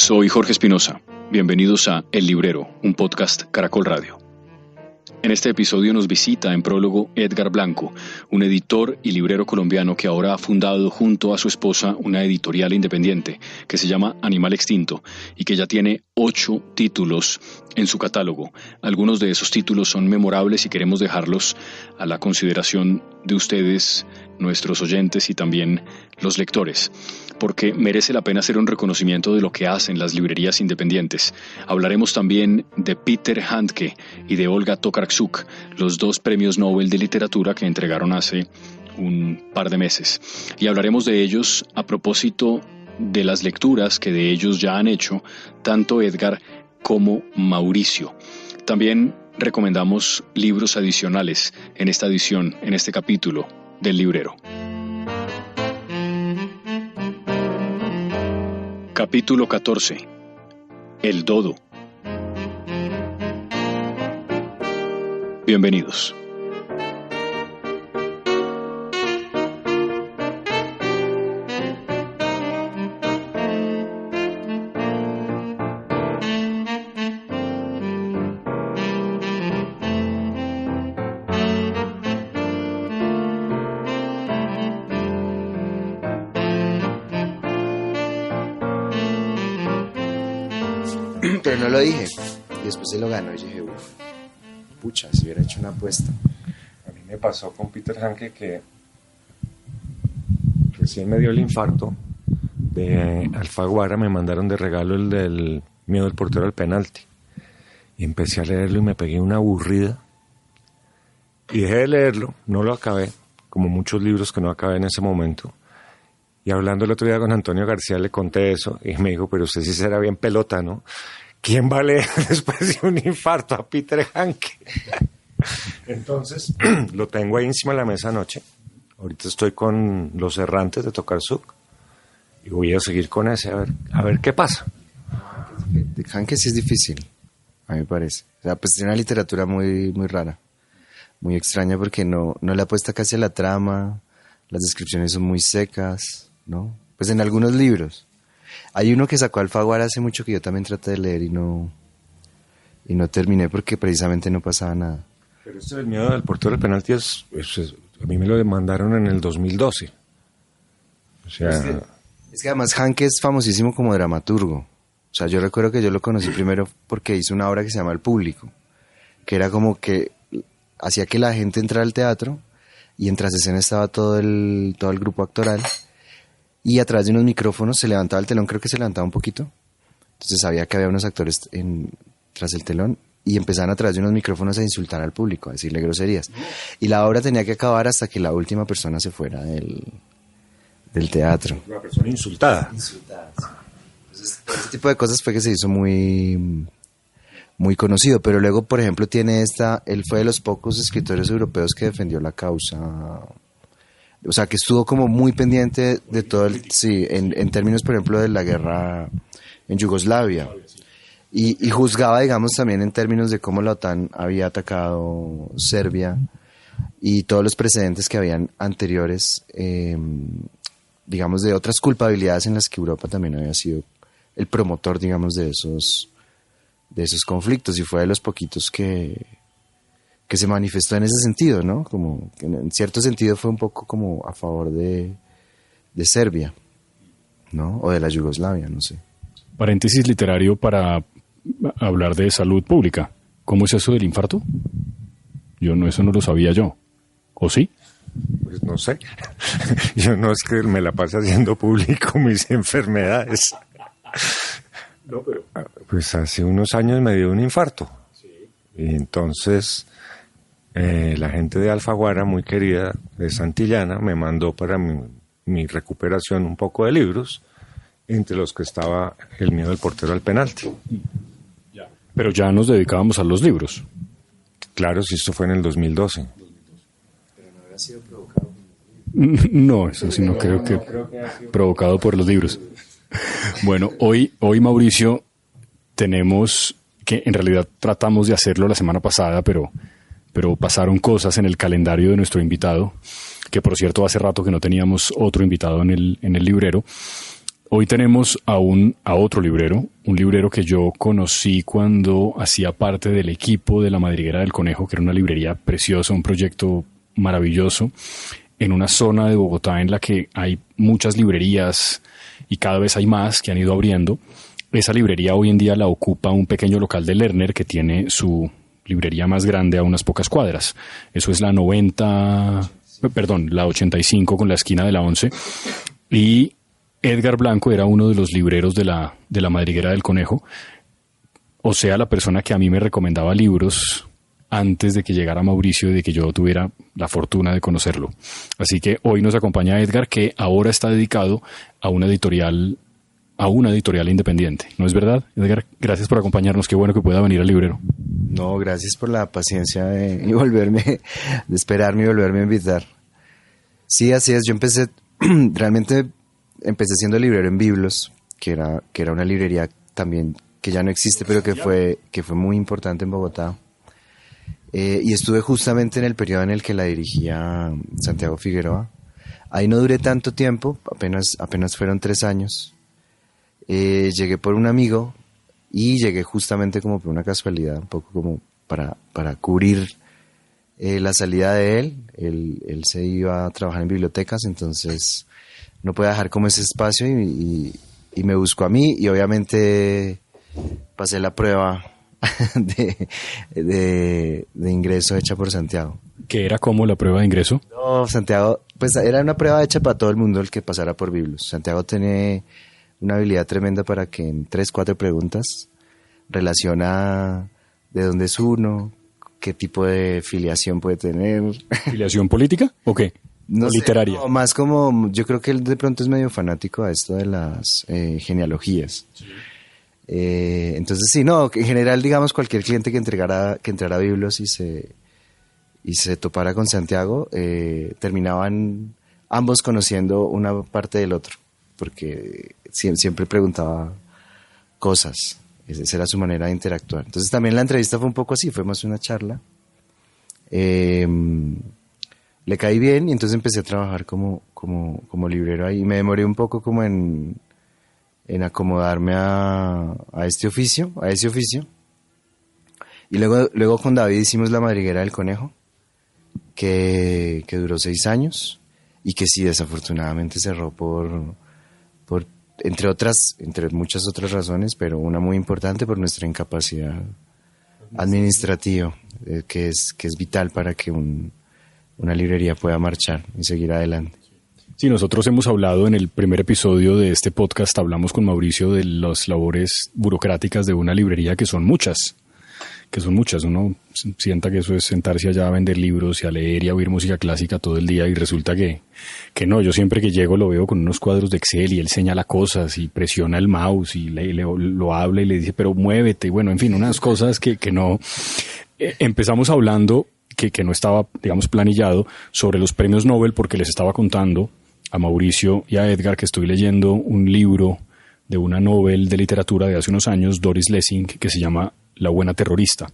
Soy Jorge Espinosa. Bienvenidos a El Librero, un podcast Caracol Radio. En este episodio nos visita en prólogo Edgar Blanco, un editor y librero colombiano que ahora ha fundado junto a su esposa una editorial independiente que se llama Animal Extinto y que ya tiene 8 títulos en su catálogo. Algunos de esos títulos son memorables y queremos dejarlos a la consideración de ustedes, nuestros oyentes y también los lectores, porque merece la pena hacer un reconocimiento de lo que hacen las librerías independientes. Hablaremos también de Peter Handke y de Olga Tokarczuk, los 2 premios Nobel de literatura que entregaron hace un par de meses. Y hablaremos de ellos a propósito de las lecturas que de ellos ya han hecho tanto Edgar como Mauricio. También recomendamos libros adicionales en esta edición, en este capítulo del Librero. Capítulo 14. El Dodo. Bienvenidos. Pero no lo dije. Y después se lo ganó y dije, pucha, si hubiera hecho una apuesta. A mí me pasó con Peter Handke que recién me dio el infarto de Alfaguara, me mandaron de regalo el del Miedo del portero al penalti. Y empecé a leerlo y me pegué una aburrida. Y dejé de leerlo, no lo acabé, como muchos libros que no acabé en ese momento. Y hablando el otro día con Antonio García le conté eso y me dijo, pero usted sí será bien pelota, ¿no? ¿Quién va a leer después de un infarto a Peter Handke? Entonces, lo tengo ahí encima de la mesa anoche. Ahorita estoy con Los Errantes de Tokarczuk y voy a seguir con ese, a ver qué pasa. De Handke sí es difícil, a mí me parece. O sea, pues tiene una literatura muy, muy rara, muy extraña porque no le apuesta casi a la trama, las descripciones son muy secas, ¿no? Pues en algunos libros. Hay uno que sacó Alfaguara hace mucho que yo también traté de leer y no terminé porque precisamente no pasaba nada. Pero esto del Miedo del portero al penalti a mí me lo demandaron en el 2012. O sea... Es que además Handke es famosísimo como dramaturgo. O sea, yo recuerdo que yo lo conocí primero porque hizo una obra que se llama El Público, que era como que hacía que la gente entrara al teatro y en tras escena estaba todo el grupo actoral. Y a través de unos micrófonos se levantaba el telón, creo que se levantaba un poquito. Entonces sabía que había unos actores tras el telón y empezaban a través de unos micrófonos a insultar al público, a decirle groserías. Y la obra tenía que acabar hasta que la última persona se fuera del teatro. La persona insultada. Insultada, sí. Entonces, este tipo de cosas fue que se hizo muy, muy conocido. Pero luego, por ejemplo, él fue de los pocos escritores europeos que defendió la causa... O sea, que estuvo como muy pendiente de todo en términos, por ejemplo, de la guerra en Yugoslavia. Y juzgaba, digamos, también en términos de cómo la OTAN había atacado Serbia y todos los precedentes que habían anteriores, digamos, de otras culpabilidades en las que Europa también había sido el promotor, digamos, de esos conflictos. Y fue de los poquitos que se manifestó en ese sentido, ¿no? Como que en cierto sentido fue un poco como a favor de Serbia, ¿no? O de la Yugoslavia, no sé. Paréntesis literario para hablar de salud pública. ¿Cómo es eso del infarto? Eso no lo sabía yo. ¿O sí? Pues no sé. Yo no es que me la pase haciendo público mis enfermedades. No, pero... Pues hace unos años me dio un infarto. Sí. Y entonces... la gente de Alfaguara, muy querida, de Santillana, me mandó para mi recuperación un poco de libros, entre los que estaba El Miedo del portero al penalti. Pero ya nos dedicábamos a los libros. Claro, si esto fue en el 2012. Pero no había sido provocado. No, eso sí no creo que provocado por los libros. Bueno, hoy Mauricio, tenemos que en realidad tratamos de hacerlo la semana pasada, pero pasaron cosas en el calendario de nuestro invitado, que por cierto hace rato que no teníamos otro invitado en el librero, Hoy tenemos a otro librero, un librero que yo conocí cuando hacía parte del equipo de La Madriguera del Conejo, que era una librería preciosa, un proyecto maravilloso, en una zona de Bogotá en la que hay muchas librerías y cada vez hay más que han ido abriendo. Esa librería hoy en día la ocupa un pequeño local de Lerner que tiene su librería más grande a unas pocas cuadras. Eso es la 85 con la esquina de la 11. Y Edgar Blanco era uno de los libreros de la Madriguera del Conejo, o sea, la persona que a mí me recomendaba libros antes de que llegara Mauricio y de que yo tuviera la fortuna de conocerlo. Así que hoy nos acompaña Edgar, que ahora está dedicado a una editorial independiente. ¿No es verdad, Edgar? Gracias por acompañarnos. Qué bueno que pueda venir al librero. No, gracias por la paciencia de esperarme y volverme a invitar. Sí, así es. Yo realmente empecé siendo librero en Biblos, que era una librería también que ya no existe, pero que fue muy importante en Bogotá. Y estuve justamente en el periodo en el que la dirigía Santiago Figueroa. Ahí no duré tanto tiempo, apenas fueron 3 años. Llegué por un amigo y llegué justamente como por una casualidad, un poco como para cubrir la salida de él. Él se iba a trabajar en bibliotecas, entonces no podía dejar como ese espacio y me buscó a mí, y obviamente pasé la prueba de ingreso hecha por Santiago. ¿Qué era como la prueba de ingreso? No, Santiago, pues era una prueba hecha para todo el mundo el que pasara por Biblos. Santiago tiene una habilidad tremenda para que en 3-4 preguntas relaciona de dónde es uno, qué tipo de filiación puede tener. ¿Filiación política o qué? No sé, literaria. no, más como, yo creo que él de pronto es medio fanático a esto de las genealogías. Sí. Entonces sí, no, en general, digamos, cualquier cliente que entrara a Biblos y se topara con Santiago, terminaban ambos conociendo una parte del otro, porque siempre preguntaba cosas. Esa era su manera de interactuar. Entonces también la entrevista fue un poco así, fue más una charla. Le caí bien y entonces empecé a trabajar como librero ahí. Me demoré un poco como en acomodarme a ese oficio. Y luego con David hicimos La Madriguera del Conejo, que duró 6 años y que sí, desafortunadamente cerró por entre muchas otras razones, pero una muy importante por nuestra incapacidad administrativa, que es vital para que una librería pueda marchar y seguir adelante. Sí, nosotros hemos hablado en el primer episodio de este podcast, hablamos con Mauricio de las labores burocráticas de una librería, que son muchas. Uno sienta que eso es sentarse allá a vender libros y a leer y a oír música clásica todo el día, y resulta que no. Yo siempre que llego lo veo con unos cuadros de Excel y él señala cosas y presiona el mouse y lo habla y le dice, pero muévete. Bueno, en fin, unas cosas que no. Empezamos hablando que no estaba, digamos, planillado sobre los premios Nobel, porque les estaba contando a Mauricio y a Edgar que estoy leyendo un libro de una Nobel de literatura de hace unos años, Doris Lessing, que se llama La buena terrorista.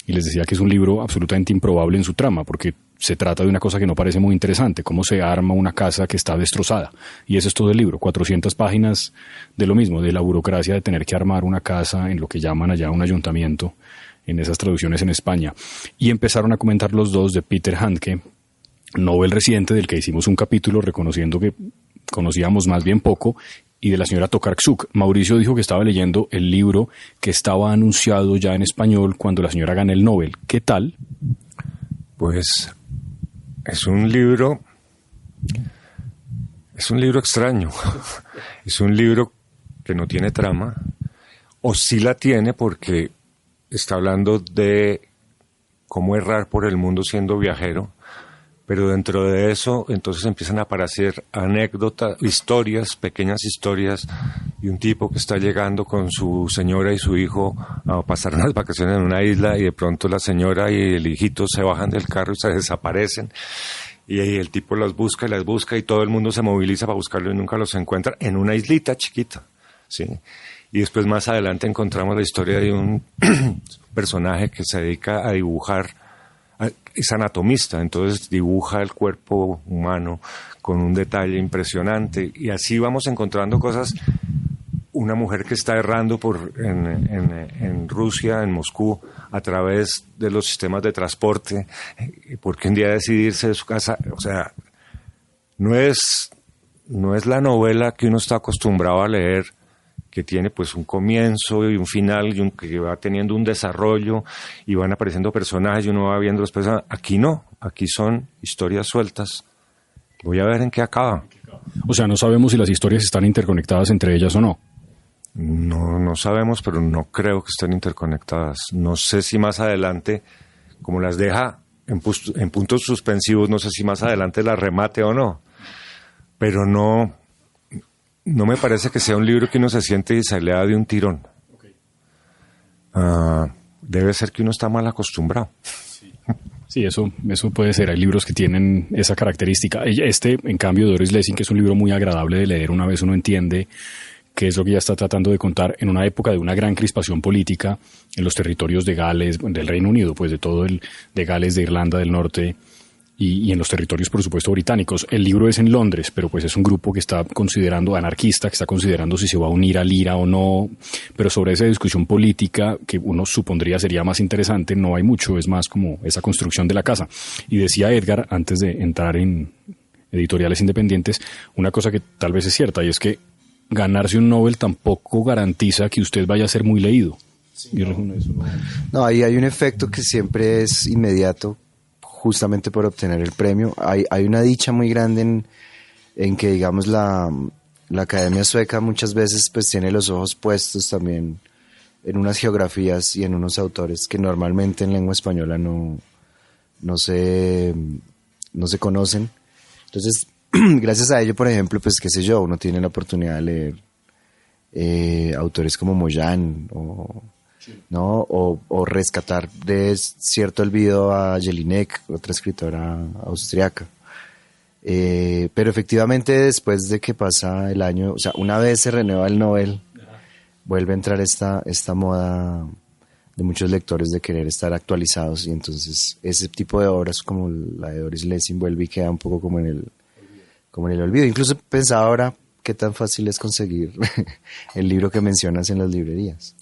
Y les decía que es un libro absolutamente improbable en su trama, porque se trata de una cosa que no parece muy interesante, cómo se arma una casa que está destrozada. Y ese es todo el libro, 400 páginas de lo mismo, de la burocracia de tener que armar una casa en lo que llaman allá un ayuntamiento, en esas traducciones en España. Y empezaron a comentar los dos de Peter Handke, Nobel reciente, del que hicimos un capítulo reconociendo que conocíamos más bien poco, y de la señora Tokarczuk. Mauricio dijo que estaba leyendo el libro que estaba anunciado ya en español cuando la señora gane el Nobel. ¿Qué tal? Pues es un libro extraño. Es un libro que no tiene trama, o sí la tiene, porque está hablando de cómo errar por el mundo siendo viajero, pero dentro de eso entonces empiezan a aparecer anécdotas, pequeñas historias de un tipo que está llegando con su señora y su hijo a pasar unas vacaciones en una isla, y de pronto la señora y el hijito se bajan del carro y se desaparecen, y el tipo las busca y todo el mundo se moviliza para buscarlo y nunca los encuentra en una islita chiquita, ¿sí? Y después más adelante encontramos la historia de un personaje que se dedica a dibujar, es anatomista, entonces dibuja el cuerpo humano con un detalle impresionante, y así vamos encontrando cosas una mujer que está errando en Rusia, en Moscú, a través de los sistemas de transporte, porque un día decidirse de su casa, o sea, no es la novela que uno está acostumbrado a leer, que tiene pues un comienzo y un final, que va teniendo un desarrollo y van apareciendo personajes y uno va viendo los personajes. Aquí no, aquí son historias sueltas. Voy a ver en qué acaba. O sea, no sabemos si las historias están interconectadas entre ellas o no. No sabemos, pero no creo que estén interconectadas. No sé si más adelante, como las deja en puntos suspensivos, no sé si más adelante las remate o no. Pero no me parece que sea un libro que uno se siente y se lea de un tirón. Debe ser que uno está mal acostumbrado. Sí, eso puede ser. Hay libros que tienen esa característica. En cambio, Doris Lessing, que es un libro muy agradable de leer una vez uno entiende qué es lo que ella está tratando de contar en una época de una gran crispación política en los territorios de Gales, del Reino Unido, pues de Gales, de Irlanda del Norte y en los territorios, por supuesto, británicos. El libro es en Londres, pero pues es un grupo que está considerando, anarquista, que está considerando si se va a unir al IRA o no, pero sobre esa discusión política que uno supondría sería más interesante, no hay mucho, es más como esa construcción de la casa. Y decía Edgar, antes de entrar en editoriales independientes, una cosa que tal vez es cierta, y es que ganarse un Nobel tampoco garantiza que usted vaya a ser muy leído. Sí, no, ahí hay un efecto que siempre es inmediato, justamente por obtener el premio. Hay una dicha muy grande en que, digamos, la Academia Sueca muchas veces pues tiene los ojos puestos también en unas geografías y en unos autores que normalmente en lengua española no se conocen. Entonces, gracias a ello, por ejemplo, pues qué sé yo, uno tiene la oportunidad de leer autores como Moyán ¿no? O rescatar de cierto olvido a Jelinek, otra escritora austriaca. Pero efectivamente, después de que pasa el año, o sea, una vez se renueva el Nobel, vuelve a entrar esta moda de muchos lectores de querer estar actualizados, y entonces ese tipo de obras como la de Doris Lessing vuelve y queda un poco como en el olvido. Incluso pensaba ahora qué tan fácil es conseguir el libro que mencionas en las librerías.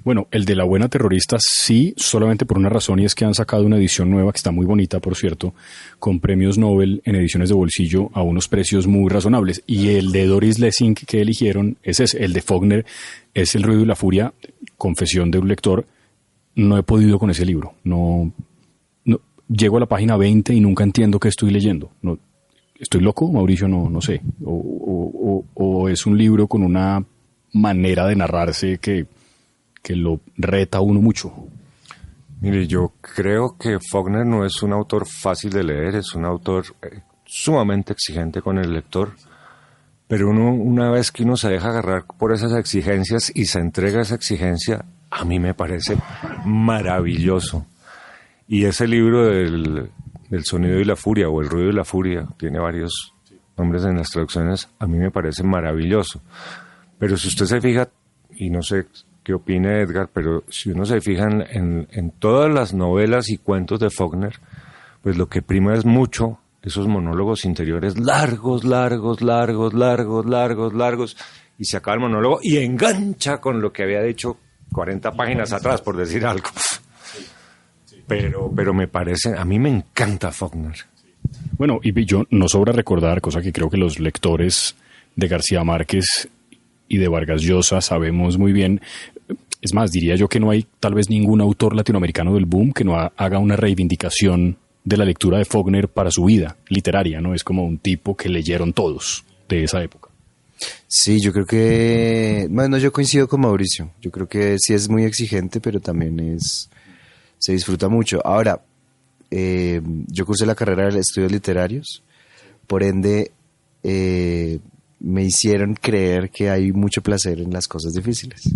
Bueno, el de La Buena Terrorista sí, solamente por una razón, y es que han sacado una edición nueva que está muy bonita, por cierto, con premios Nobel en ediciones de bolsillo a unos precios muy razonables. Y el de Doris Lessing que eligieron es ese. El de Faulkner es El ruido y la furia, confesión de un lector. No he podido con ese libro. No llego a la página 20 y nunca entiendo qué estoy leyendo. No, ¿estoy loco, Mauricio? No sé. O es un libro con una manera de narrarse que lo reta a uno mucho. Mire, yo creo que Faulkner no es un autor fácil de leer, es un autor sumamente exigente con el lector, pero una vez que uno se deja agarrar por esas exigencias y se entrega a esa exigencia, a mí me parece maravilloso. Y ese libro del sonido y la furia, o el ruido y la furia, tiene varios nombres en las traducciones, a mí me parece maravilloso. Pero si usted se fija, y no sé qué opina Edgar, pero si uno se fija en todas las novelas y cuentos de Faulkner, pues lo que prima es mucho esos monólogos interiores largos, y se acaba el monólogo y engancha con lo que había dicho 40 páginas atrás, por decir algo. Pero me parece, a mí me encanta Faulkner. Bueno, y yo no sobra recordar, cosa que creo que los lectores de García Márquez y de Vargas Llosa sabemos muy bien. Es más, diría yo que no hay tal vez ningún autor latinoamericano del boom que no haga una reivindicación de la lectura de Faulkner para su vida literaria, ¿no? Es como un tipo que leyeron todos de esa época. Sí, yo creo que... Bueno, yo coincido con Mauricio. Yo creo que sí es muy exigente, pero también se disfruta mucho. Ahora, yo cursé la carrera de estudios literarios, por ende... me hicieron creer que hay mucho placer en las cosas difíciles.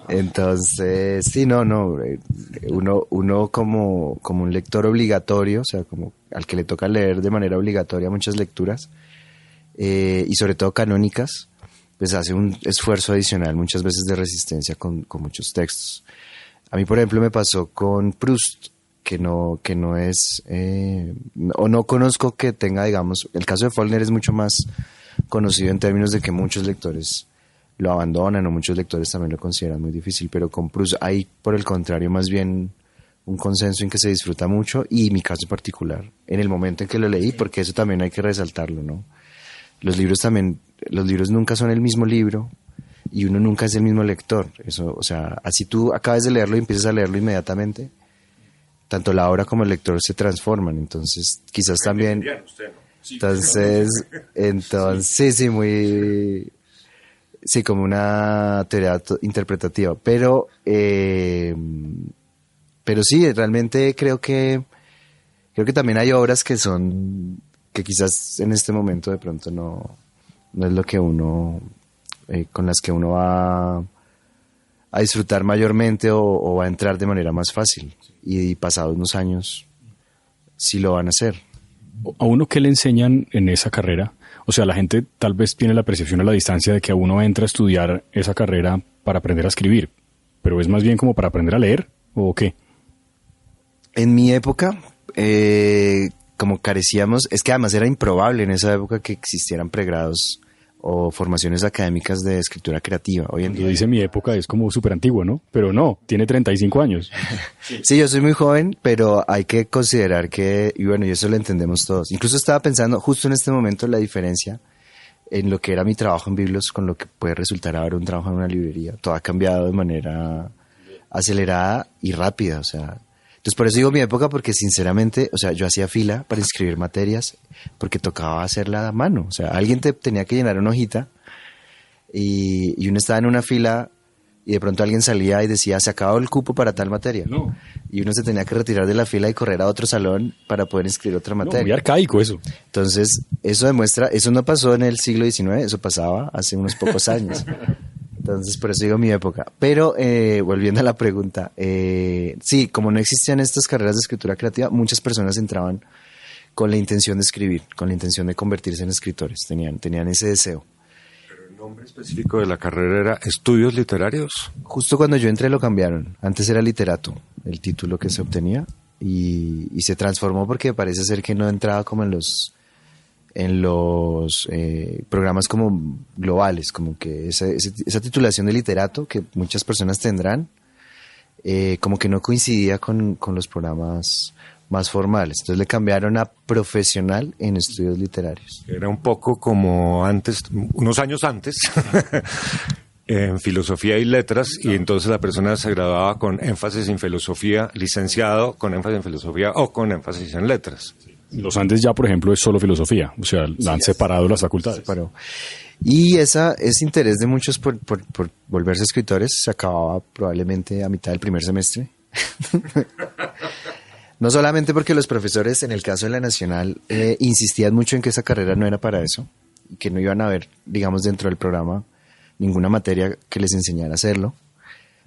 Entonces, sí, uno como un lector obligatorio, o sea, como al que le toca leer de manera obligatoria muchas lecturas, y sobre todo canónicas, pues hace un esfuerzo adicional muchas veces de resistencia con muchos textos. A mí, por ejemplo, me pasó con Proust, que no es, o no conozco que tenga, digamos, el caso de Faulkner es mucho más conocido en términos de que muchos lectores lo abandonan, o muchos lectores también lo consideran muy difícil, pero con Proust hay, por el contrario, más bien un consenso en que se disfruta mucho, y mi caso particular, en el momento en que lo leí, porque eso también hay que resaltarlo, ¿no? Los libros nunca son el mismo libro, y uno nunca es el mismo lector. Eso, o sea, así tú acabas de leerlo y empiezas a leerlo inmediatamente, tanto la obra como el lector se transforman. Entonces, quizás también... Entonces, sí, muy... Sí, como una teoría interpretativa. Pero sí, realmente creo que también hay obras que quizás en este momento de pronto no es lo que uno... con las que uno va a disfrutar mayormente o va a entrar de manera más fácil. Y pasados unos años sí lo van a hacer. ¿A uno qué le enseñan en esa carrera? O sea, la gente tal vez tiene la percepción a la distancia de que a uno entra a estudiar esa carrera para aprender a escribir, pero es más bien como para aprender a leer, ¿o qué? En mi época, como carecíamos, es que además era improbable en esa época que existieran pregrados o formaciones académicas de escritura creativa. Hoy en día... Lo dice mi época, es como súper antiguo, ¿no? Pero no, tiene 35 años. Sí, yo soy muy joven, pero hay que considerar que, y bueno, y eso lo entendemos todos. Incluso estaba pensando justo en este momento la diferencia en lo que era mi trabajo en Biblos con lo que puede resultar ahora un trabajo en una librería. Todo ha cambiado de manera acelerada y rápida, o sea... Entonces, por eso digo mi época, porque sinceramente, o sea, yo hacía fila para inscribir materias porque tocaba hacerla a mano. O sea, alguien tenía que llenar una hojita y uno estaba en una fila y de pronto alguien salía y decía, se acabó el cupo para tal materia. No. Y uno se tenía que retirar de la fila y correr a otro salón para poder inscribir otra materia. No, muy arcaico eso. Entonces, eso demuestra, eso no pasó en el siglo XIX, eso pasaba hace unos pocos años. Entonces, por eso digo mi época. Pero, volviendo a la pregunta, sí, como no existían estas carreras de escritura creativa, muchas personas entraban con la intención de escribir, con la intención de convertirse en escritores, tenían ese deseo. ¿Pero el nombre específico de la carrera era Estudios Literarios? Justo cuando yo entré lo cambiaron. Antes era literato, el título que se obtenía, y se transformó porque parece ser que no entraba como en los programas como globales, como que esa titulación de literato que muchas personas tendrán, como que no coincidía con los programas más formales. Entonces le cambiaron a profesional en estudios literarios. Era un poco como antes, unos años antes, en filosofía y letras, y entonces la persona se graduaba con énfasis en filosofía, licenciado con énfasis en filosofía o con énfasis en letras. Los Andes ya, por ejemplo, es solo filosofía, o sea, la han separado las facultades. Separó. Y ese interés de muchos por volverse escritores se acababa probablemente a mitad del primer semestre. No solamente porque los profesores, en el caso de la Nacional, insistían mucho en que esa carrera no era para eso, y que no iban a ver, digamos, dentro del programa ninguna materia que les enseñara a hacerlo,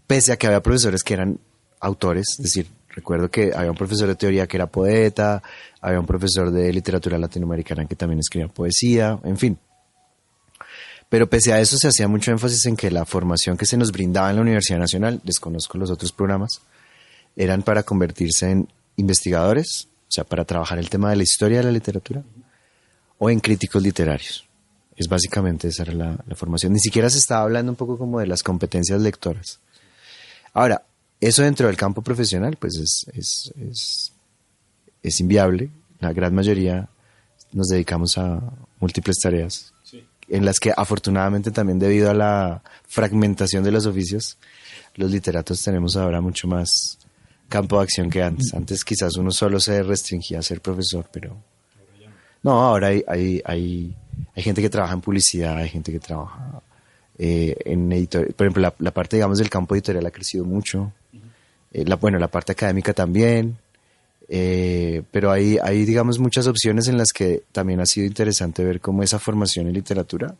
pese a que había profesores que eran autores, es decir, recuerdo que había un profesor de teoría que era poeta, había un profesor de literatura latinoamericana que también escribía poesía, en fin. Pero pese a eso se hacía mucho énfasis en que la formación que se nos brindaba en la Universidad Nacional, desconozco los otros programas, eran para convertirse en investigadores, o sea, para trabajar el tema de la historia de la literatura, o en críticos literarios. Es básicamente esa era la formación. Ni siquiera se estaba hablando un poco como de las competencias lectoras. Ahora, eso dentro del campo profesional, pues es inviable. La gran mayoría nos dedicamos a múltiples tareas, en las que afortunadamente también debido a la fragmentación de los oficios, los literatos tenemos ahora mucho más campo de acción que antes. Antes quizás uno solo se restringía a ser profesor, pero no, ahora hay gente que trabaja en publicidad, hay gente que trabaja en editorial. Por ejemplo, la parte, digamos, del campo editorial ha crecido mucho. La parte académica también. Pero hay, digamos, muchas opciones en las que también ha sido interesante ver cómo esa formación en literatura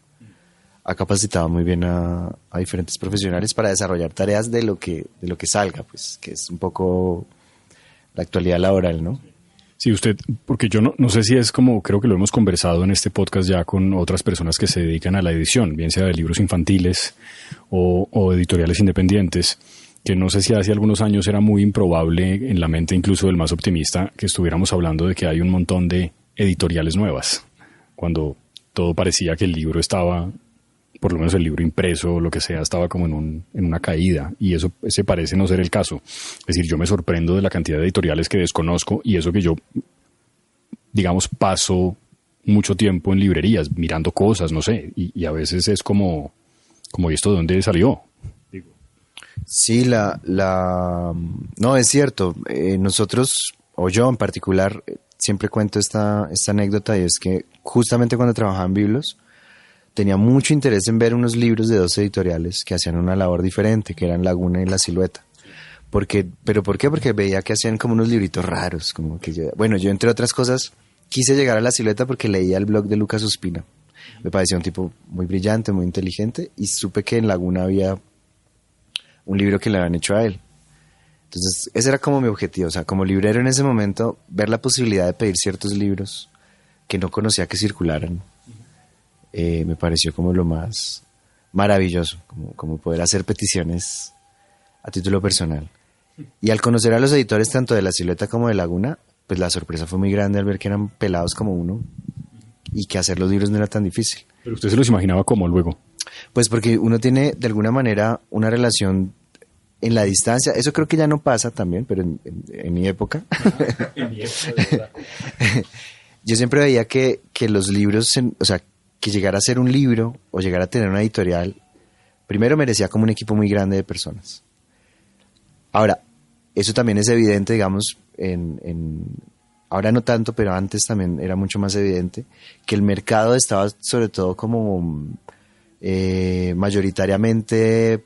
ha capacitado muy bien a diferentes profesionales para desarrollar tareas de lo que salga, pues, que es un poco la actualidad laboral, ¿no? Sí, usted, porque yo no sé si es como, creo que lo hemos conversado en este podcast ya con otras personas que se dedican a la edición, bien sea de libros infantiles o editoriales independientes, que no sé si hace algunos años era muy improbable en la mente incluso del más optimista que estuviéramos hablando de que hay un montón de editoriales nuevas, cuando todo parecía que el libro estaba por lo menos el libro impreso o lo que sea, estaba como en una caída, y eso ese parece no ser el caso. Es decir, yo me sorprendo de la cantidad de editoriales que desconozco, y eso que yo, digamos, paso mucho tiempo en librerías mirando cosas, no sé, y a veces es como ¿y esto de dónde salió? Sí, no, es cierto. Nosotros, o yo en particular, siempre cuento esta anécdota, y es que justamente cuando trabajaba en Biblos, tenía mucho interés en ver unos libros de dos editoriales que hacían una labor diferente, que eran Laguna y La Silueta. ¿Pero por qué? Porque veía que hacían como unos libritos raros, como que yo entre otras cosas quise llegar a La Silueta porque leía el blog de Lucas Ospina. Me parecía un tipo muy brillante, muy inteligente, y supe que en Laguna había un libro que le habían hecho a él. Entonces, ese era como mi objetivo, o sea, como librero en ese momento, ver la posibilidad de pedir ciertos libros que no conocía que circularan. Me pareció como lo más maravilloso, como poder hacer peticiones a título personal. Y al conocer a los editores tanto de La Silueta como de Laguna, pues la sorpresa fue muy grande al ver que eran pelados como uno y que hacer los libros no era tan difícil. ¿Pero usted se los imaginaba cómo luego? Pues porque uno tiene de alguna manera una relación en la distancia. Eso creo que ya no pasa también, pero en mi época. En mi época, yo siempre veía que los libros, o sea, que llegar a ser un libro o llegar a tener una editorial, primero merecía como un equipo muy grande de personas. Ahora, eso también es evidente, digamos, ahora no tanto, pero antes también era mucho más evidente, que el mercado estaba sobre todo como mayoritariamente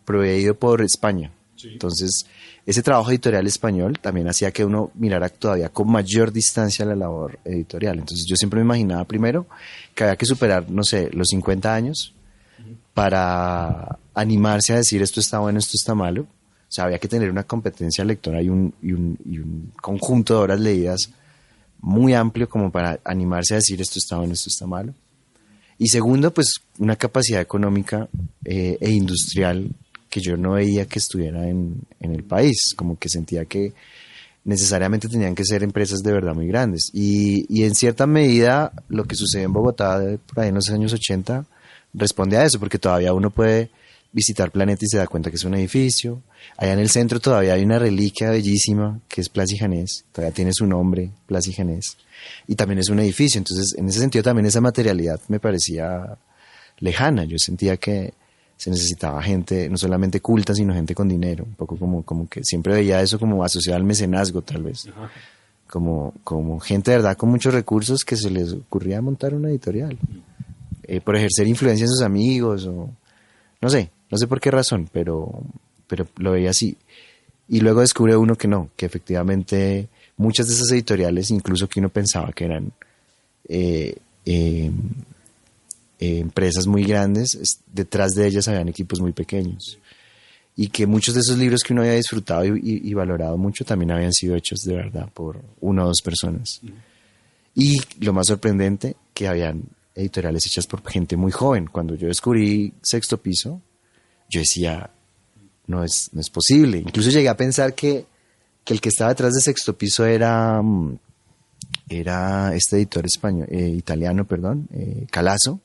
proveído por España. Sí. Entonces, ese trabajo editorial español también hacía que uno mirara todavía con mayor distancia la labor editorial. Entonces, yo siempre me imaginaba primero que había que superar, no sé, los 50 años para animarse a decir esto está bueno, esto está malo. O sea, había que tener una competencia lectora y un conjunto de horas leídas muy amplio como para animarse a decir esto está bueno, esto está malo. Y segundo, pues una capacidad económica e industrial que yo no veía que estuviera en el país, como que sentía que necesariamente tenían que ser empresas de verdad muy grandes. Y en cierta medida lo que sucede en Bogotá por ahí en los años 80 responde a eso, porque todavía uno puede visitar Planeta y se da cuenta que es un edificio. Allá en el centro todavía hay una reliquia bellísima que es Plaza y Janés, todavía tiene su nombre, Plaza y Janés, y también es un edificio. Entonces, en ese sentido también esa materialidad me parecía lejana. Yo sentía que se necesitaba gente no solamente culta, sino gente con dinero, un poco como que siempre veía eso como asociado al mecenazgo, tal vez. Ajá. Como gente de verdad con muchos recursos que se les ocurría montar una editorial, por ejercer influencia en sus amigos, o no sé por qué razón, pero lo veía así. Y luego descubre uno que no, que efectivamente muchas de esas editoriales, incluso que uno pensaba que eran empresas muy grandes, detrás de ellas habían equipos muy pequeños. Y que muchos de esos libros que uno había disfrutado y valorado mucho también habían sido hechos de verdad por una o dos personas. Y lo más sorprendente, que habían editoriales hechas por gente muy joven. Cuando yo descubrí Sexto Piso, yo decía, no es posible. Incluso llegué a pensar que el que estaba detrás de Sexto Piso era este editor italiano, Calazo,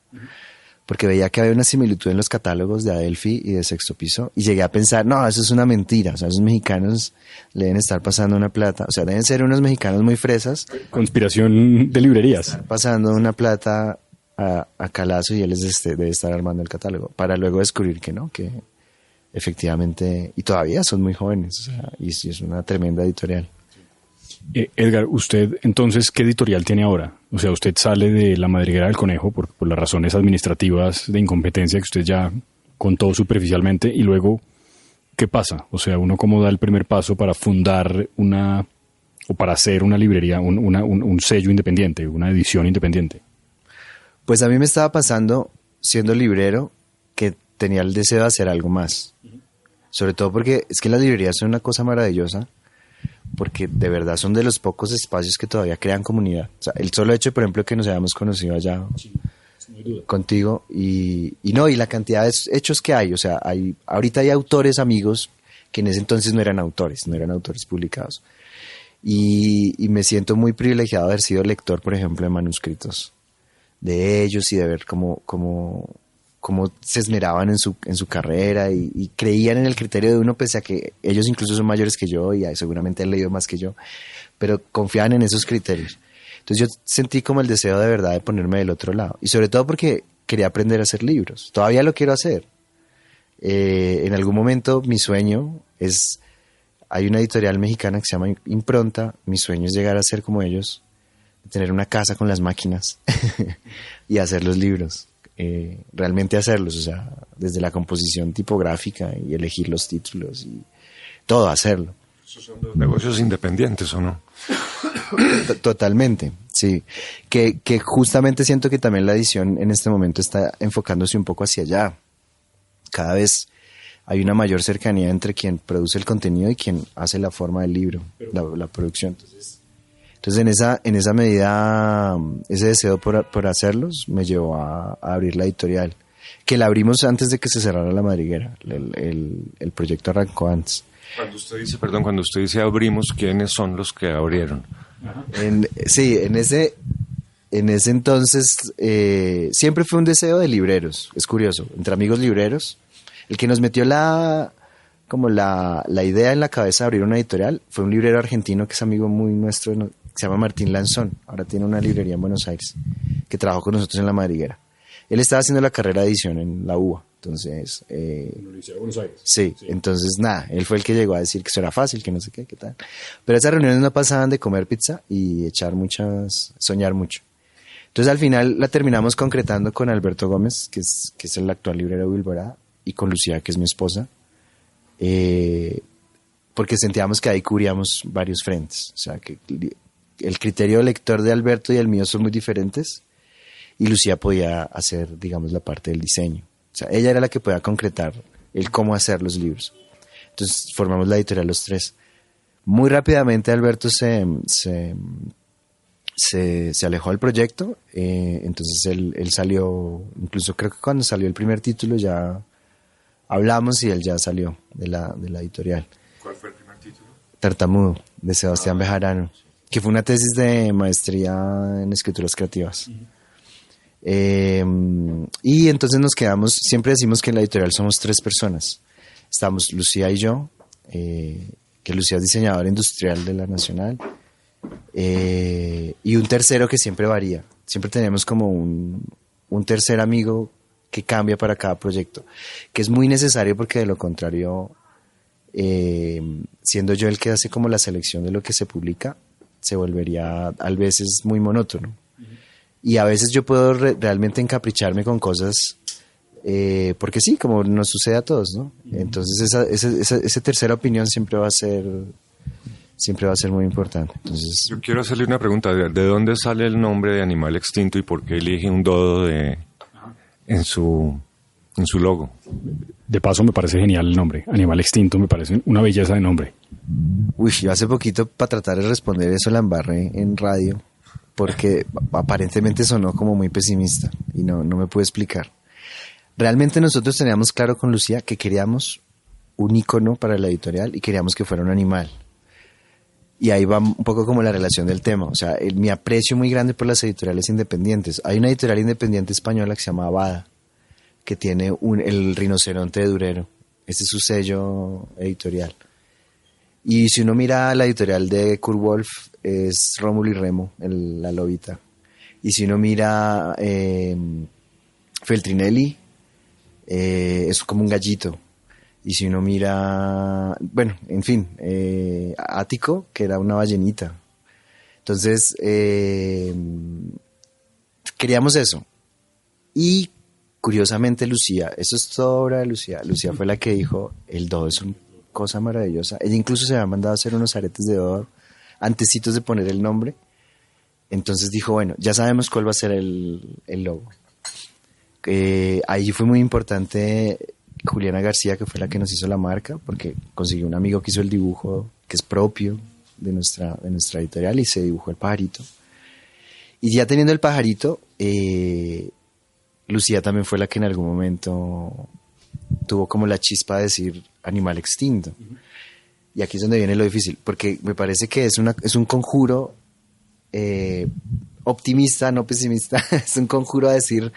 porque veía que había una similitud en los catálogos de Adelphi y de Sexto Piso, y llegué a pensar, no, eso es una mentira, o sea, esos mexicanos le deben estar pasando una plata, o sea, deben ser unos mexicanos muy fresas. Conspiración de librerías. Pasando una plata a Calazo y él debe estar armando el catálogo, para luego descubrir que no, que efectivamente, y todavía son muy jóvenes, o sea, y es una tremenda editorial. Edgar, usted entonces, ¿qué editorial tiene ahora? O sea, usted sale de La Madriguera del Conejo por las razones administrativas de incompetencia que usted ya contó superficialmente, y luego, ¿qué pasa? O sea, ¿uno cómo da el primer paso para fundar o para hacer una librería, un sello independiente, una edición independiente? Pues a mí me estaba pasando, siendo librero, que tenía el deseo de hacer algo más. Sobre todo porque es que las librerías son una cosa maravillosa, porque de verdad son de los pocos espacios que todavía crean comunidad. O sea, el solo hecho, por ejemplo, que nos hayamos conocido allá contigo y la cantidad de hechos que hay. O sea, ahorita hay autores amigos que en ese entonces no eran autores publicados. Y me siento muy privilegiado de haber sido lector, por ejemplo, de manuscritos de ellos y de ver cómo cómo se esmeraban en su carrera y creían en el criterio de uno, pese a que ellos incluso son mayores que yo y seguramente han leído más que yo, pero confiaban en esos criterios. Entonces yo sentí como el deseo de verdad de ponerme del otro lado, y sobre todo porque quería aprender a hacer libros. Todavía lo quiero hacer. En algún momento mi sueño es, hay una editorial mexicana que se llama Impronta, mi sueño es llegar a ser como ellos, tener una casa con las máquinas y hacer los libros, realmente hacerlos, o sea, desde la composición tipográfica y elegir los títulos y todo, hacerlo. ¿Esos son los negocios independientes o no? Totalmente, sí. Que justamente siento que también la edición en este momento está enfocándose un poco hacia allá. Cada vez hay una mayor cercanía entre quien produce el contenido y quien hace la forma del libro, la producción. Entonces en esa medida, ese deseo por hacerlos me llevó a abrir la editorial, que la abrimos antes de que se cerrara la madriguera. El proyecto arrancó antes. Cuando usted dice abrimos, ¿quiénes son los que abrieron? En ese entonces siempre fue un deseo de libreros, es curioso, entre amigos libreros. El que nos metió la idea en la cabeza de abrir una editorial fue un librero argentino que es amigo muy nuestro, que se llama Martín Lanzón, ahora tiene una librería en Buenos Aires, que trabajó con nosotros en la madriguera. Él estaba haciendo la carrera de edición en la UBA, entonces... ¿En la Universidad de Buenos Aires? Sí, entonces nada, él fue el que llegó a decir que eso era fácil, que no sé qué tal. Pero esas reuniones no pasaban de comer pizza y soñar mucho. Entonces al final la terminamos concretando con Alberto Gómez, que es el actual librero de Wilburada, y con Lucía, que es mi esposa, porque sentíamos que ahí cubríamos varios frentes. O sea, que el criterio lector de Alberto y el mío son muy diferentes, y Lucía podía hacer, digamos, la parte del diseño. O sea, ella era la que podía concretar el cómo hacer los libros. Entonces formamos la editorial los tres. Muy rápidamente Alberto se alejó del proyecto, entonces él salió, incluso creo que cuando salió el primer título ya hablamos y él ya salió de la editorial. ¿Cuál fue el primer título? Tartamudo, de Sebastián Bejarano, que fue una tesis de maestría en escrituras creativas. Uh-huh. Y entonces nos quedamos, siempre decimos que en la editorial somos tres personas. Estamos Lucía y yo, que Lucía es diseñadora industrial de la Nacional, y un tercero que siempre varía. Siempre tenemos como un tercer amigo que cambia para cada proyecto, que es muy necesario porque de lo contrario, siendo yo el que hace como la selección de lo que se publica, se volvería a veces muy monótono. Y a veces yo puedo realmente encapricharme con cosas, porque sí, como nos sucede a todos, ¿no? Entonces esa tercera opinión siempre va a ser muy importante. Entonces, yo quiero hacerle una pregunta. ¿De dónde sale el nombre de Animal Extinto y por qué elige un dodo en su logo? De paso, me parece genial el nombre. Animal Extinto me parece una belleza de nombre. Uy, yo hace poquito, para tratar de responder eso, la embarré en radio, porque aparentemente sonó como muy pesimista y no me pude explicar. Realmente nosotros teníamos claro con Lucía que queríamos un icono para la editorial y queríamos que fuera un animal. Y ahí va un poco como la relación del tema. O sea, mi aprecio muy grande por las editoriales independientes. Hay una editorial independiente española que se llama Abada, que tiene el rinoceronte de Durero. Ese es su sello editorial. Y si uno mira la editorial de Kurt Wolf, es Rómulo y Remo, la lobita. Y si uno mira Feltrinelli, es como un gallito. Y si uno mira, bueno, en fin, Ático, que era una ballenita. Entonces, queríamos eso. Y curiosamente Lucía, eso es toda obra de Lucía. Lucía fue la que dijo, el dodo es una cosa maravillosa. Ella incluso se había mandado a hacer unos aretes de dodo antecitos de poner el nombre. Entonces dijo, bueno, ya sabemos cuál va a ser el logo. Ahí fue muy importante Juliana García, que fue la que nos hizo la marca, porque consiguió un amigo que hizo el dibujo que es propio de nuestra editorial y se dibujó el pajarito. Y ya teniendo el pajarito, Lucía también fue la que en algún momento tuvo como la chispa de decir Animal Extinto. Uh-huh. Y aquí es donde viene lo difícil, porque me parece que es un conjuro optimista, no pesimista, es un conjuro a decir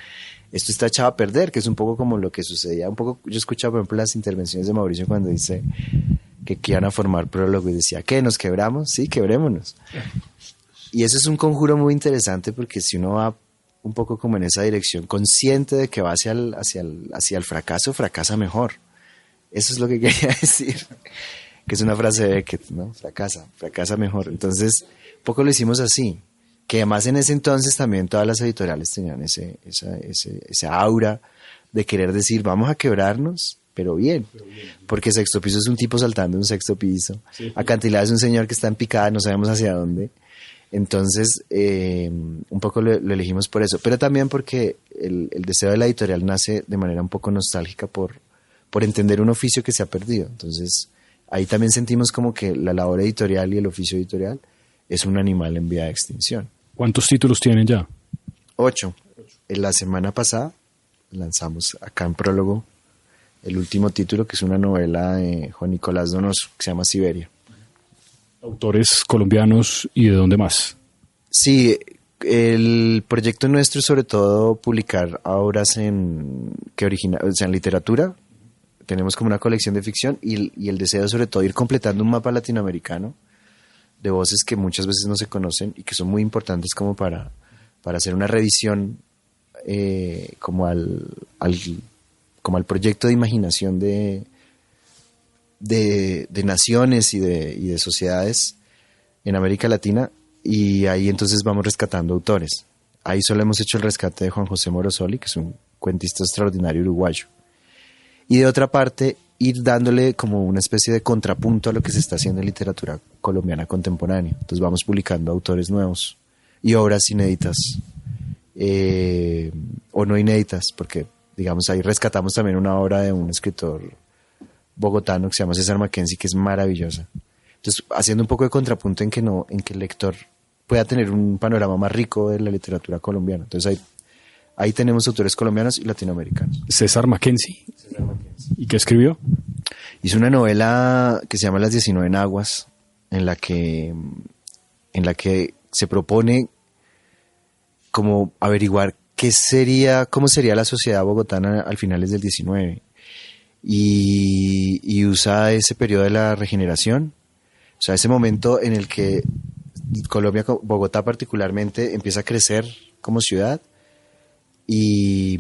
esto está echado a perder, que es un poco como lo que sucedía, un poco, yo escuchaba por ejemplo las intervenciones de Mauricio cuando dice que iban a formar prólogo y decía, ¿qué? ¿Nos quebramos? Sí, quebrémonos. Y eso es un conjuro muy interesante porque si uno va un poco como en esa dirección, consciente de que va hacia el fracaso, fracasa mejor. Eso es lo que quería decir, que es una frase de Beckett, ¿no? Fracasa mejor. Entonces, un poco lo hicimos así, que además en ese entonces también todas las editoriales tenían esa aura de querer decir, vamos a quebrarnos, pero bien, porque Sexto Piso es un tipo saltando un sexto piso, sí. Acantilado es un señor que está en picada, no sabemos hacia dónde. Entonces, un poco lo elegimos por eso, pero también porque el deseo de la editorial nace de manera un poco nostálgica por entender un oficio que se ha perdido. Entonces, ahí también sentimos como que la labor editorial y el oficio editorial es un animal en vía de extinción. ¿Cuántos títulos tienen ya? 8. En la semana pasada lanzamos acá en Prólogo el último título, que es una novela de Juan Nicolás Donoso, que se llama Siberia. ¿Autores colombianos y de dónde más? Sí, el proyecto nuestro es sobre todo publicar obras en literatura. Tenemos como una colección de ficción y el deseo sobre todo ir completando un mapa latinoamericano de voces que muchas veces no se conocen y que son muy importantes como para hacer una revisión como al proyecto de imaginación de naciones y de sociedades en América Latina, y ahí entonces vamos rescatando autores. Ahí solo hemos hecho el rescate de Juan José Morosoli, que es un cuentista extraordinario uruguayo. Y de otra parte, ir dándole como una especie de contrapunto a lo que se está haciendo en literatura colombiana contemporánea. Entonces vamos publicando autores nuevos y obras inéditas, o no inéditas, porque digamos ahí rescatamos también una obra de un escritor bogotano que se llama César Mackenzie, que es maravillosa. Entonces, haciendo un poco de contrapunto en que el lector pueda tener un panorama más rico de la literatura colombiana. Entonces ahí tenemos autores colombianos y latinoamericanos. César Mackenzie. ¿Y qué escribió? Hizo una novela que se llama Las 19 Naguas, en la que se propone como averiguar cómo sería la sociedad bogotana al finales del 19. Y usa ese periodo de la regeneración, o sea, ese momento en el que Colombia, Bogotá particularmente, empieza a crecer como ciudad y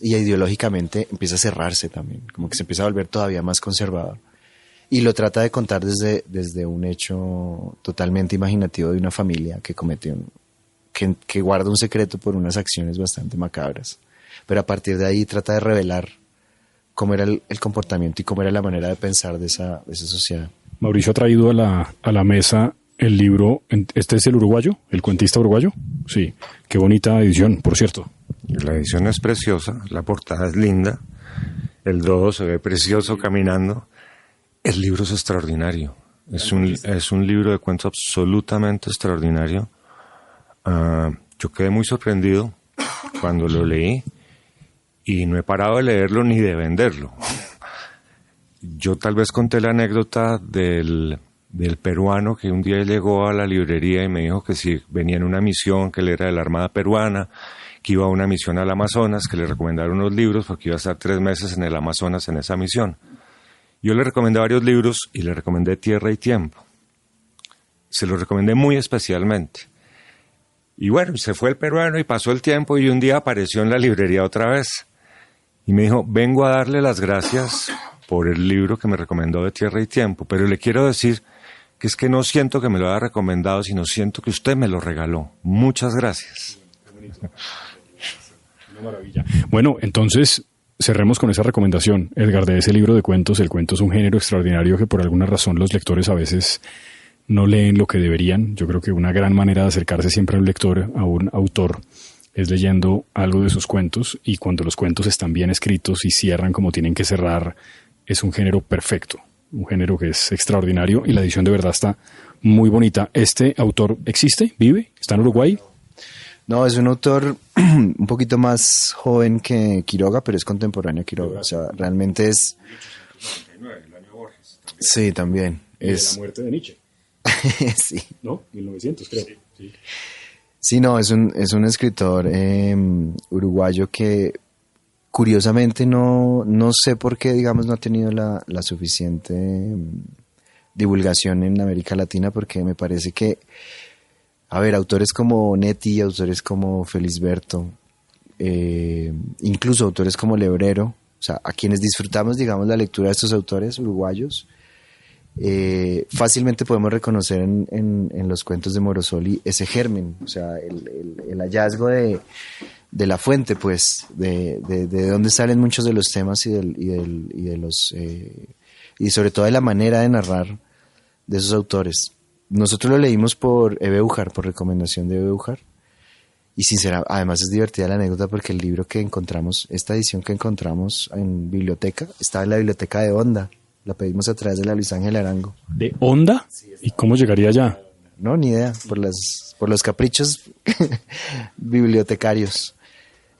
ideológicamente empieza a cerrarse también, como que se empieza a volver todavía más conservador. Y lo trata de contar desde un hecho totalmente imaginativo de una familia que comete que guarda un secreto por unas acciones bastante macabras. Pero a partir de ahí trata de revelar cómo era el comportamiento y cómo era la manera de pensar de esa sociedad. Mauricio ha traído a la mesa el libro, ¿este es el uruguayo? ¿El cuentista uruguayo? Sí, qué bonita edición, por cierto. La edición es preciosa, la portada es linda, el dodo se ve precioso caminando. El libro es extraordinario, es un libro de cuentos absolutamente extraordinario. Yo quedé muy sorprendido cuando lo leí y no he parado de leerlo ni de venderlo. Yo tal vez conté la anécdota del peruano que un día llegó a la librería y me dijo que si venía en una misión, que él era de la Armada Peruana, que iba a una misión al Amazonas, que le recomendaron unos libros porque iba a estar 3 meses en el Amazonas en esa misión. Yo le recomendé varios libros y le recomendé Tierra y Tiempo. Se los recomendé muy especialmente. Y bueno, se fue el peruano y pasó el tiempo y un día apareció en la librería otra vez. Y me dijo, vengo a darle las gracias por el libro que me recomendó de Tierra y Tiempo, pero le quiero decir que es que no siento que me lo haya recomendado, sino siento que usted me lo regaló. Muchas gracias. Una maravilla. Bueno, entonces cerremos con esa recomendación, Edgar, de ese libro de cuentos. El cuento es un género extraordinario que por alguna razón los lectores a veces no leen lo que deberían. Yo creo que una gran manera de acercarse siempre a un lector, a un autor, es leyendo algo de sus cuentos, y cuando los cuentos están bien escritos y cierran como tienen que cerrar, es un género perfecto, un género que es extraordinario, y la edición de verdad está muy bonita. ¿Este autor existe? ¿Vive? ¿Está en Uruguay? No, es un autor un poquito más joven que Quiroga, pero es contemporáneo a Quiroga. O sea, realmente es... el año Borges. Sí, también. Y es de la muerte de Nietzsche. Sí. ¿No? 1900, creo. Sí. Sí, no, es un escritor uruguayo que curiosamente no sé por qué, digamos, no ha tenido la suficiente divulgación en América Latina, porque me parece que, a ver, autores como Netti, autores como Felisberto, incluso autores como Lebrero, o sea, a quienes disfrutamos, digamos, la lectura de estos autores uruguayos, fácilmente podemos reconocer en los cuentos de Morosoli ese germen, o sea, el hallazgo de la fuente, pues, de dónde salen muchos de los temas y sobre todo de la manera de narrar de esos autores. Nosotros lo leímos por Eve Ujar, por recomendación de Eve Ujar, y sinceramente, además es divertida la anécdota porque el libro que encontramos, esta edición que encontramos en biblioteca, estaba en la biblioteca de Honda, la pedimos a través de la Luis Ángel Arango. ¿De Honda? ¿Y cómo llegaría allá? No, ni idea, por los caprichos bibliotecarios.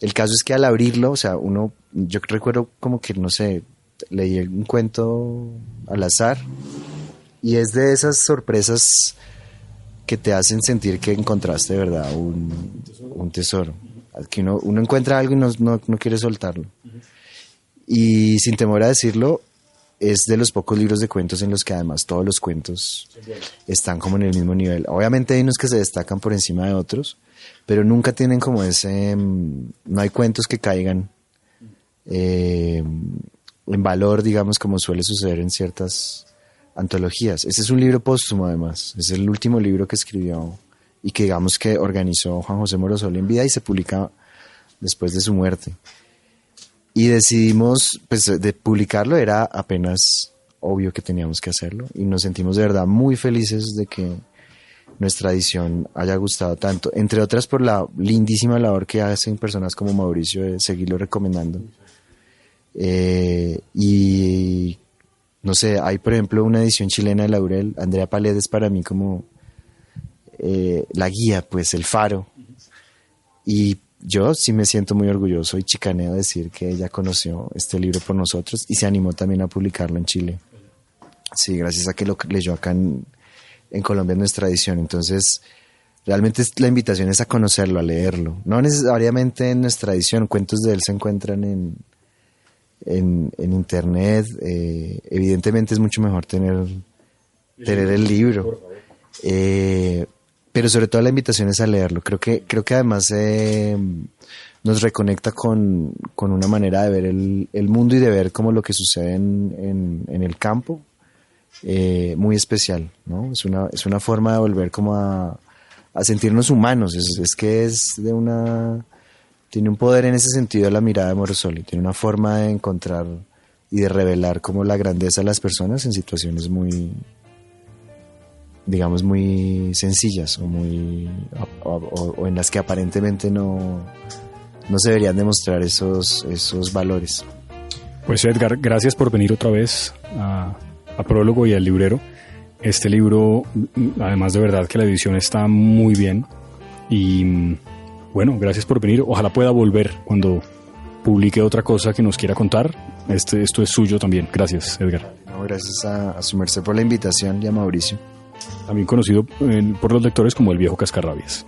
El caso es que al abrirlo, o sea, yo recuerdo como que, no sé, leí un cuento al azar y es de esas sorpresas que te hacen sentir que encontraste, ¿verdad?, un tesoro. Que uno encuentra algo y no quiere soltarlo. Y sin temor a decirlo, es de los pocos libros de cuentos en los que además todos los cuentos están como en el mismo nivel. Obviamente hay unos que se destacan por encima de otros, pero nunca tienen como ese... No hay cuentos que caigan en valor, digamos, como suele suceder en ciertas antologías. Ese es un libro póstumo, además. Es el último libro que escribió y que, digamos, que organizó Juan José Morosoli en vida y se publica después de su muerte. Y decidimos, pues, de publicarlo. Era apenas obvio que teníamos que hacerlo y nos sentimos de verdad muy felices de que nuestra edición haya gustado tanto, entre otras por la lindísima labor que hacen personas como Mauricio de seguirlo recomendando. Y no sé, hay por ejemplo una edición chilena de Laurel. Andrea Palet es para mí como la guía, pues el faro, y yo sí me siento muy orgulloso y chicaneo decir que ella conoció este libro por nosotros y se animó también a publicarlo en Chile. Sí, gracias a que lo leyó acá en Colombia en nuestra edición. Entonces, realmente la invitación es a conocerlo, a leerlo. No necesariamente en nuestra edición, cuentos de él se encuentran en internet. Evidentemente es mucho mejor tener el libro. Pero sobre todo la invitación es a leerlo. Creo que además nos reconecta con una manera de ver el mundo y de ver como lo que sucede en el campo. Muy especial, ¿no? Es una forma de volver como a sentirnos humanos. Es que tiene un poder en ese sentido la mirada de Morosoli. Tiene una forma de encontrar y de revelar como la grandeza de las personas en situaciones muy, digamos, muy sencillas o en las que aparentemente no se deberían demostrar esos valores. Pues Edgar, gracias por venir otra vez a Prólogo y al Librero. Este libro, además de verdad que la edición está muy bien y bueno, gracias por venir. Ojalá pueda volver cuando publique otra cosa que nos quiera contar. Esto es suyo también. Gracias, Edgar. No, gracias a su merced por la invitación y a Mauricio. También conocido por los lectores como el viejo Cascarrabias.